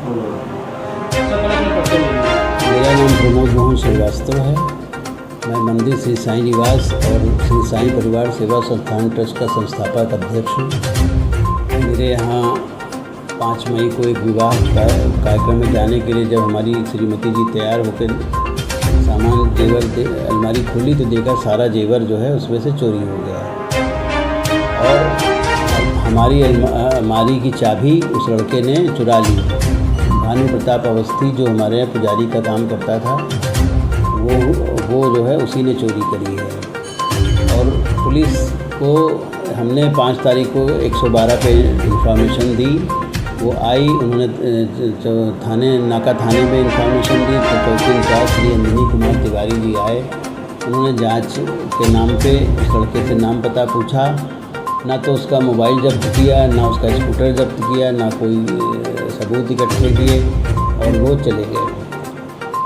मेरा नाम प्रमोद मोहन श्रीवास्तव है। मैं मंदिर श्री साईं निवास और श्री साईं परिवार सेवा संस्थान ट्रस्ट का संस्थापक अध्यक्ष हूँ। मेरे यहाँ 5 मई को एक विवाह कार्यक्रम में जाने के लिए जब हमारी श्रीमती जी तैयार होकर सामान जेवर अलमारी खोली तो देखा सारा जेवर जो है उसमें से चोरी हो गया और हमारी अलमारी की चाबी उस लड़के ने चुरा ली। भानु प्रताप अवस्थी जो हमारे यहाँ पुजारी का काम करता था वो जो है उसी ने चोरी करी है। और पुलिस को हमने 5 तारीख को 112 पे इंफॉर्मेशन दी। वो आई, उन्होंने नाका थाने में इंफॉर्मेशन दी तो चौकी इंचार्ज श्री अंजनी कुमार तिवारी जी आए। उन्होंने जांच के नाम पे उस लड़के से नाम पता पूछा, ना तो उसका मोबाइल जब्त किया, ना उसका स्कूटर जब्त किया, ना कोई सबूत इकट्ठे किए और वो चले गए।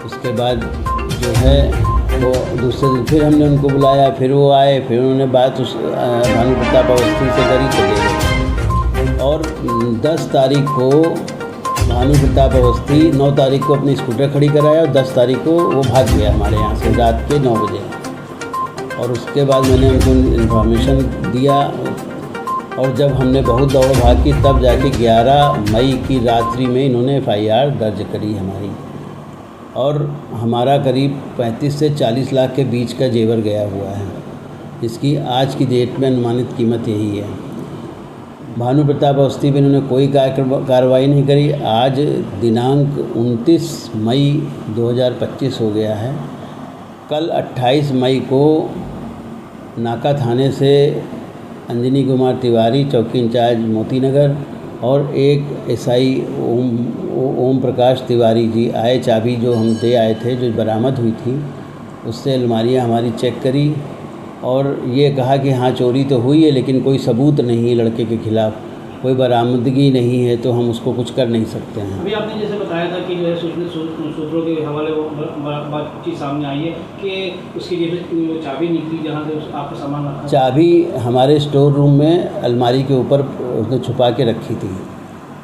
उसके बाद जो है वो दूसरे दिन फिर हमने उनको बुलाया, फिर वो आए, फिर उन्होंने बात उस भानु प्रताप अवस्थी से करी, चले गए। और 10 तारीख को भानु प्रताप अवस्थी 9 तारीख को अपनी स्कूटर खड़ी कराया और 10 तारीख को वो भाग गया हमारे यहाँ से रात के 9 बजे। और उसके बाद मैंने उनको इन्फॉर्मेशन दिया और जब हमने बहुत दौड़ भाग की तब जाके 11 मई की रात्रि में इन्होंने FIR दर्ज करी हमारी। और हमारा करीब 35 से 40 लाख के बीच का जेवर गया हुआ है। इसकी आज की डेट में अनुमानित कीमत यही है। भानु प्रताप अवस्थी पे इन्होंने कोई कार्रवाई नहीं करी। आज दिनांक 29 मई 2025 हो गया है। कल 28 मई को नाका थाने से अंजनी कुमार तिवारी चौकी इंचार्ज मोती नगर और एक SI ओम प्रकाश तिवारी जी आए। चाबी जो हम दे आए थे जो बरामद हुई थी उससे अलमारियाँ हमारी चेक करी और ये कहा कि हाँ चोरी तो हुई है लेकिन कोई सबूत नहीं है लड़के के ख़िलाफ़, कोई बरामदगी नहीं है तो हम उसको कुछ कर नहीं सकते हैं। अभी आपने जैसे बताया था कि जो है सूत्रों के हवाले वो बातचीत सामने आई है कि उसकी जो चाबी निकली जहाँ से आपका सामान रखा, चाबी हमारे स्टोर रूम में अलमारी के ऊपर उसने छुपा के रखी थी।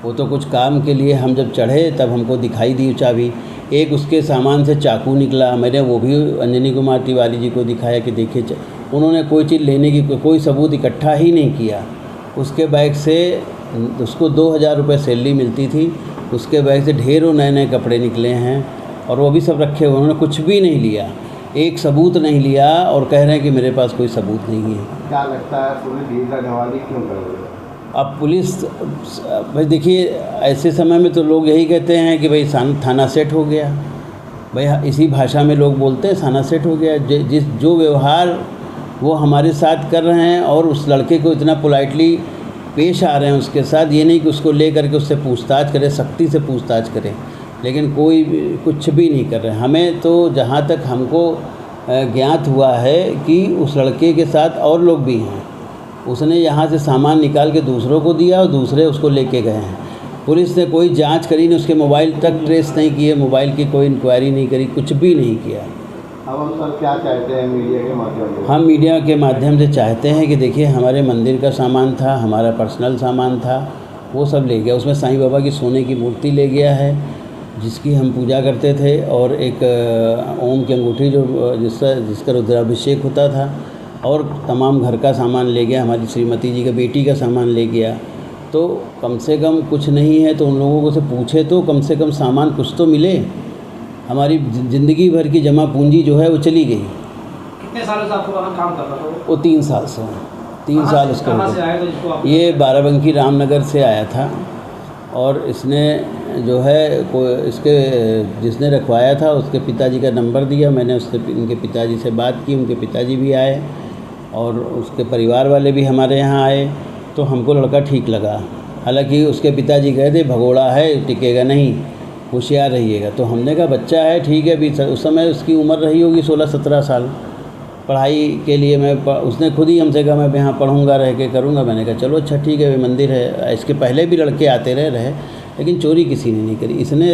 वो तो कुछ काम के लिए हम जब चढ़े तब हमको दिखाई दी चाबी। एक उसके सामान से चाकू निकला, मैंने वो भी अंजनी कुमार तिवारी जी को दिखाया कि देखिए। उन्होंने कोई चीज़ लेने की कोई सबूत इकट्ठा ही नहीं किया। उसके बैग से उसको 2000 रुपये सैलरी मिलती थी, उसके बैग से ढेरों नए नए कपड़े निकले हैं और वो भी सब रखे हुए। उन्होंने कुछ भी नहीं लिया, एक सबूत नहीं लिया और कह रहे हैं कि मेरे पास कोई सबूत नहीं है। क्या लगता है पुलिस ढील ढवाली क्यों कर रही है? अब पुलिस भाई देखिए ऐसे समय में तो लोग यही कहते हैं कि भाई थाना सेट हो गया। भाई इसी भाषा में लोग बोलते हैं थाना सेट हो गया। जो व्यवहार वो हमारे साथ कर रहे हैं और उस लड़के को इतना पोलाइटली पेश आ रहे हैं उसके साथ, ये नहीं कि उसको ले करके उससे पूछताछ करें, सख्ती से पूछताछ करें, लेकिन कोई कुछ भी नहीं कर रहे। हमें तो जहाँ तक हमको ज्ञात हुआ है कि उस लड़के के साथ और लोग भी हैं। उसने यहाँ से सामान निकाल के दूसरों को दिया और दूसरे उसको लेके गए हैं। पुलिस ने कोई जांच करी नहीं, उसके मोबाइल तक ट्रेस नहीं किए, मोबाइल की कोई इंक्वायरी नहीं करी, कुछ भी नहीं किया। अब हम सर क्या चाहते हैं मीडिया के माध्यम से? हम मीडिया के माध्यम से चाहते हैं कि देखिए हमारे मंदिर का सामान था, हमारा पर्सनल सामान था, वो सब ले गया। उसमें साईं बाबा की सोने की मूर्ति ले गया है जिसकी हम पूजा करते थे और एक ओम की अंगूठी जो जिसका रुद्राभिषेक होता था, और तमाम घर का सामान ले गया। हमारी श्रीमती जी का बेटी का सामान ले गया। तो कम से कम कुछ नहीं है तो उन लोगों को से पूछे तो कम से कम सामान कुछ तो मिले। हमारी ज़िंदगी भर की जमा पूंजी जो है वो चली गई। कितने सालों से आपको वहाँ काम कर रहा था वो 3 साल से 3 साल उसका ये बाराबंकी रामनगर से आया था और इसने जो है इसके जिसने रखवाया था उसके पिताजी का नंबर दिया। मैंने इनके पिताजी से बात की, उनके पिताजी भी आए और उसके परिवार वाले भी हमारे यहाँ आए तो हमको लड़का ठीक लगा। हालांकि उसके पिताजी कहे थे भगोड़ा है, टिकेगा नहीं, होशियार रहिएगा। तो हमने कहा बच्चा है ठीक है, अभी उस समय उसकी उम्र रही होगी 16-17 साल। पढ़ाई के लिए उसने खुद ही हमसे कहा मैं यहाँ पढ़ूँगा, रह के करूँगा। मैंने कहा चलो अच्छा ठीक है, मंदिर है। इसके पहले भी लड़के आते रहे लेकिन चोरी किसी ने नहीं करी। इसने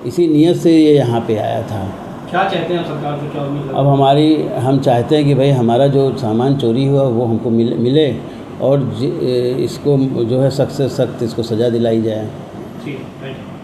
इसी नियत से ये यहाँ पे आया था। क्या चाहते हैं सरकार से, क्या उम्मीद? अब हम चाहते हैं कि भाई हमारा जो सामान चोरी हुआ वो हमको मिले और इसको जो है सख्त से सख्त इसको सज़ा दिलाई जाए। ठीक है, थैंक यू।